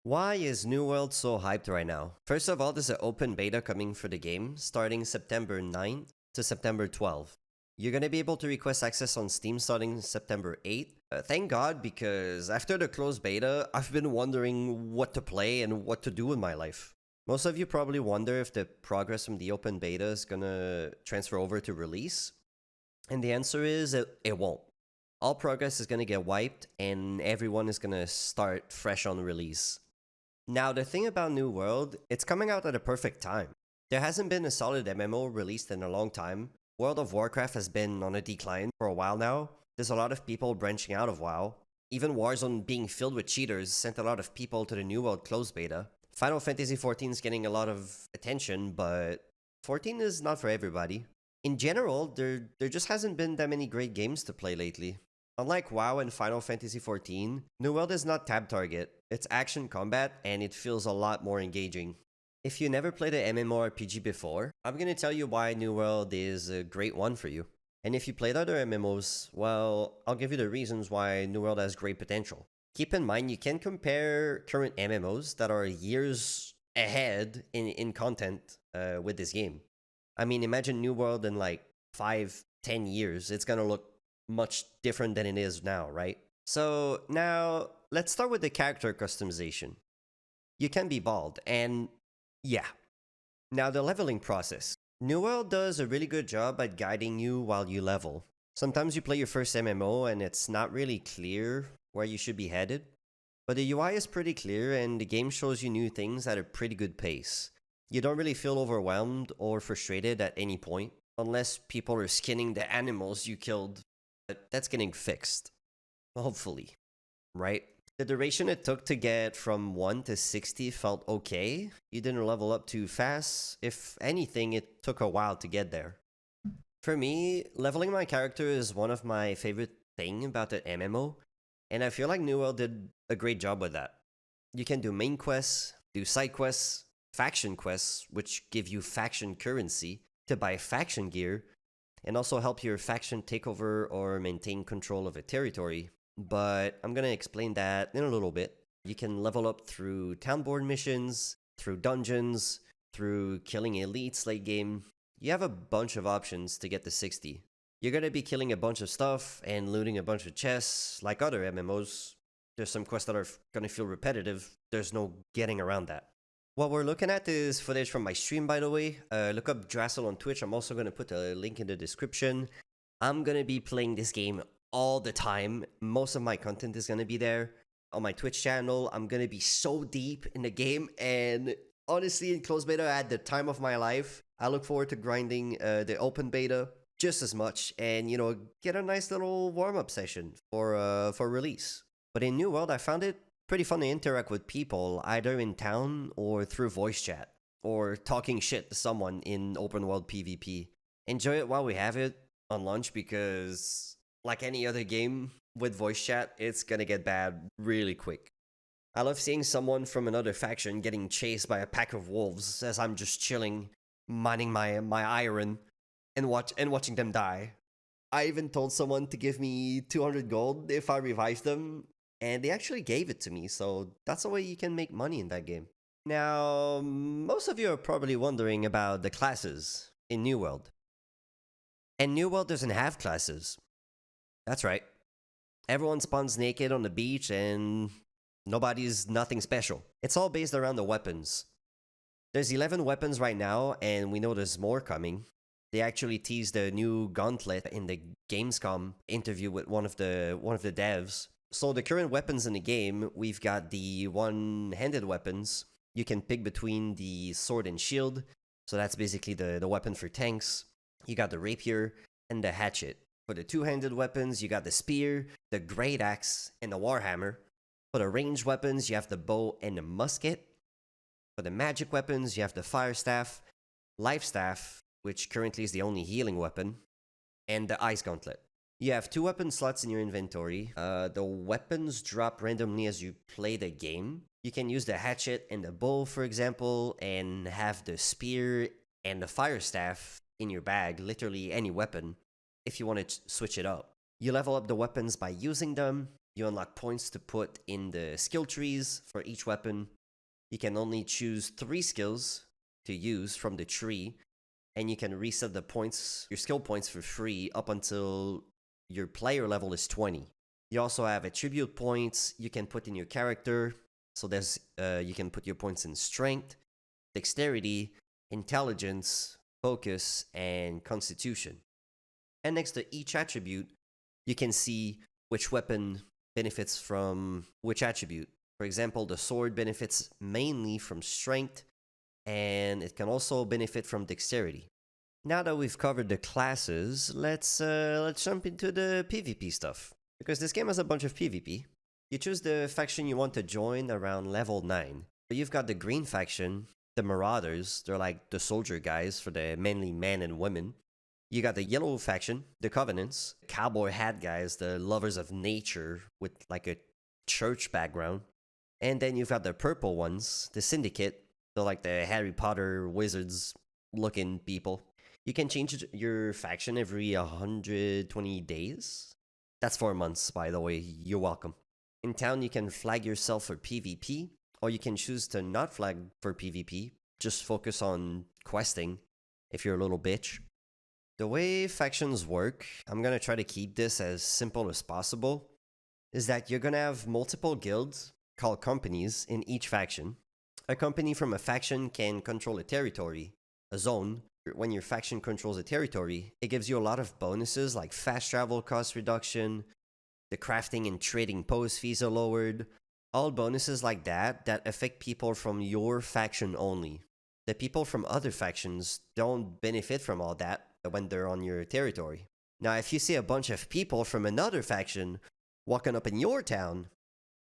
Why is New World so hyped right now? First of all, there's an open beta coming for the game starting September 9th to September 12th. You're gonna be able to request access on Steam starting September 8th. Thank God, because after the closed beta, I've been wondering what to play and what to do in my life. Most of you probably wonder if the progress from the open beta is gonna transfer over to release. And the answer is it won't. All progress is gonna get wiped and everyone is gonna start fresh on release. Now, the thing about New World, it's coming out at a perfect time. There hasn't been a solid MMO released in a long time. World of Warcraft has been on a decline for a while now. There's a lot of people branching out of WoW. Even Warzone being filled with cheaters sent a lot of people to the New World closed beta. Final Fantasy XIV is getting a lot of attention, but 14 is not for everybody. In general, there just hasn't been that many great games to play lately. Unlike WoW and Final Fantasy XIV, New World is not tab target. It's action combat, and it feels a lot more engaging. If you never played an MMORPG before, I'm gonna tell you why New World is a great one for you. And if you played other MMOs, well, I'll give you the reasons why New World has great potential. Keep in mind, you can compare current MMOs that are years ahead in content with this game. I mean, imagine New World in like 5-10 years. It's gonna look much different than it is now, right? So now let's start with the character customization. You can be bald, and yeah. Now the leveling process. New World does a really good job at guiding you while you level. Sometimes you play your first MMO and it's not really clear where you should be headed, but the UI is pretty clear and the game shows you new things at a pretty good pace. You don't really feel overwhelmed or frustrated at any point, unless people are skinning the animals you killed. But that's getting fixed. Hopefully. Right? The duration it took to get from 1 to 60 felt okay. You didn't level up too fast. If anything, it took a while to get there. For me, leveling my character is one of my favorite things about the MMO, and I feel like New World did a great job with that. You can do main quests, do side quests, faction quests, which give you faction currency to buy faction gear, and also help your faction take over or maintain control of a territory. But I'm gonna explain that in a little bit. You can level up through town board missions, through dungeons, through killing elites late game. You have a bunch of options to get to 60. You're gonna be killing a bunch of stuff and looting a bunch of chests like other MMOs. There's some quests that are gonna feel repetitive. There's no getting around that. What we're looking at is footage from my stream, by the way. Look up DrasseL on Twitch. I'm also going to put a link in the description. I'm going to be playing this game all the time. Most of my content is going to be there. On my Twitch channel, I'm going to be so deep in the game. And honestly, in closed beta, I had the time of my life. I look forward to grinding the open beta just as much. And, you know, get a nice little warm-up session for release. But in New World, I found it pretty fun to interact with people, either in town or through voice chat, or talking shit to someone in open world PvP. Enjoy it while we have it on launch, because like any other game with voice chat, it's gonna get bad really quick. I love seeing someone from another faction getting chased by a pack of wolves as I'm just chilling, mining my iron, and watching them die. I even told someone to give me 200 gold if I revived them, and they actually gave it to me, so that's a way you can make money in that game. Now, most of you are probably wondering about the classes in New World. And New World doesn't have classes. That's right. Everyone spawns naked on the beach and nobody's nothing special. It's all based around the weapons. There's 11 weapons right now, and we know there's more coming. They actually teased the new gauntlet in the Gamescom interview with one of the devs. So the current weapons in the game, we've got the one-handed weapons. You can pick between the sword and shield. So that's basically the weapon for tanks. You got the rapier and the hatchet. For the two-handed weapons, you got the spear, the great axe, and the warhammer. For the ranged weapons, you have the bow and the musket. For the magic weapons, you have the fire staff, life staff, which currently is the only healing weapon, and the ice gauntlet. You have 2 weapon slots in your inventory. The weapons drop randomly as you play the game. You can use the hatchet and the bow, for example, and have the spear and the fire staff in your bag, literally any weapon, if you want to switch it up. You level up the weapons by using them. You unlock points to put in the skill trees for each weapon. You can only choose 3 skills to use from the tree, and you can reset the points, your skill points for free up until your player level is 20. You also have attribute points you can put in your character. So there's you can put your points in strength, dexterity, intelligence, focus, and constitution. And next to each attribute, you can see which weapon benefits from which attribute. For example, the sword benefits mainly from strength, and it can also benefit from dexterity. Now that we've covered the classes, let's jump into the PvP stuff. Because this game has a bunch of PvP. You choose the faction you want to join around level 9. So you've got the green faction, the Marauders. They're like the soldier guys for the mainly men and women. You got the yellow faction, the Covenants, cowboy hat guys, the lovers of nature with like a church background. And then you've got the purple ones, the Syndicate. They're like the Harry Potter wizards looking people. You can change your faction every 120 days. That's 4 months, by the way. You're welcome. In town, you can flag yourself for PvP, or you can choose to not flag for PvP. Just focus on questing if you're a little bitch. The way factions work, I'm gonna try to keep this as simple as possible, is that you're gonna have multiple guilds called companies in each faction. A company from a faction can control a territory, a zone. When your faction controls a territory, it gives you a lot of bonuses like fast travel cost reduction, the crafting and trading post fees are lowered, all bonuses like that affect people from your faction only. The people from other factions don't benefit from all that when they're on your territory. Now, if you see a bunch of people from another faction walking up in your town,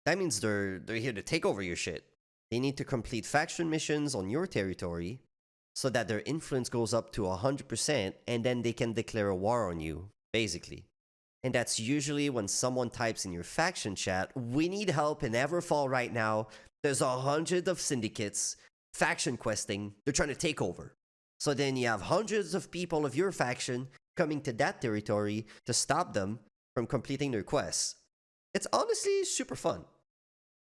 that means they're here to take over your shit. They need to complete faction missions on your territory so that their influence goes up to 100%, and then they can declare a war on you, basically. And that's usually when someone types in your faction chat, "We need help in Everfall right now. There's 100 of syndicates, faction questing, they're trying to take over." So then you have hundreds of people of your faction coming to that territory to stop them from completing their quests. It's honestly super fun.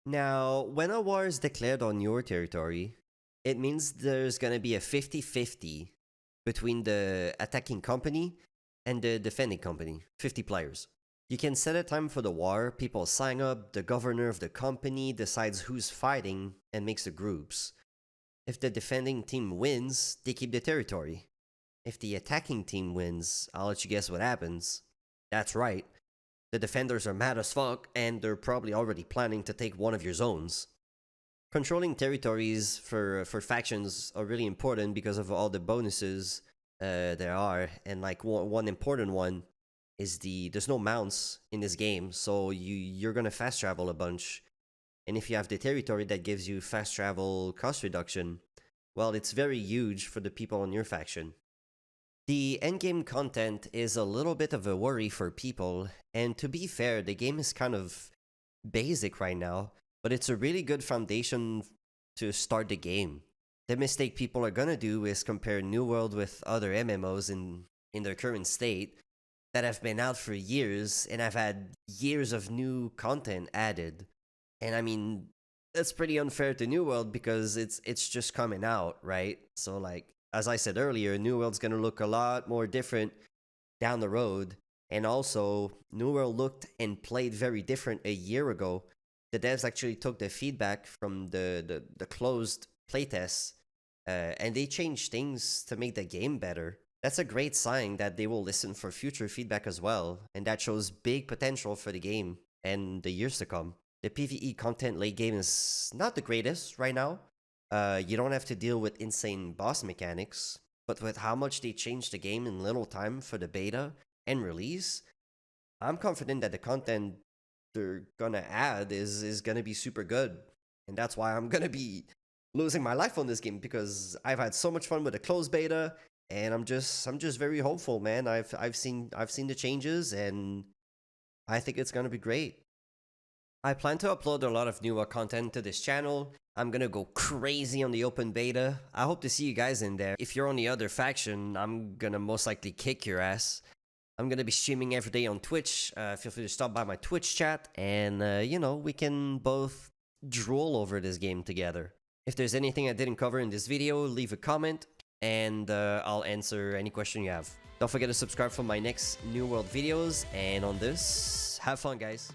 Now, when a war is declared on your territory, it means there's gonna be a 50-50 between the attacking company and the defending company, 50 players. You can set a time for the war, people sign up, the governor of the company decides who's fighting and makes the groups. If the defending team wins, they keep the territory. If the attacking team wins, I'll let you guess what happens. That's right. The defenders are mad as fuck, and they're probably already planning to take one of your zones. Controlling territories for factions are really important because of all the bonuses there are, and like one important one is there's no mounts in this game, so you're gonna fast travel a bunch, and if you have the territory that gives you fast travel cost reduction, well, it's very huge for the people on your faction. The endgame content is a little bit of a worry for people, and to be fair, the game is kind of basic right now, but it's a really good foundation to start the game. The mistake people are gonna do is compare New World with other MMOs in their current state that have been out for years and have had years of new content added. And I mean, that's pretty unfair to New World because it's just coming out, right? So like, as I said earlier, New World's gonna look a lot more different down the road. And also, New World looked and played very different a year ago. The devs actually took the feedback from the closed playtests, and they changed things to make the game better. That's a great sign that they will listen for future feedback as well, and that shows big potential for the game and the years to come. The PvE content late game is not the greatest right now. You don't have to deal with insane boss mechanics, but with how much they changed the game in little time for the beta and release, I'm confident that the content they're gonna add is gonna be super good. And that's why I'm gonna be losing my life on this game, because I've had so much fun with the closed beta, and I'm just very hopeful, man. I've seen the changes, and I think it's gonna be great. I plan to upload a lot of newer content to this channel. I'm gonna go crazy on the open beta. I hope to see you guys in there. If you're on the other faction, I'm gonna most likely kick your ass. I'm gonna be streaming every day on Twitch. Feel free to stop by my Twitch chat, and we can both drool over this game together. If there's anything I didn't cover in this video, leave a comment, and I'll answer any question you have. Don't forget to subscribe for my next New World videos, and on this, have fun, guys.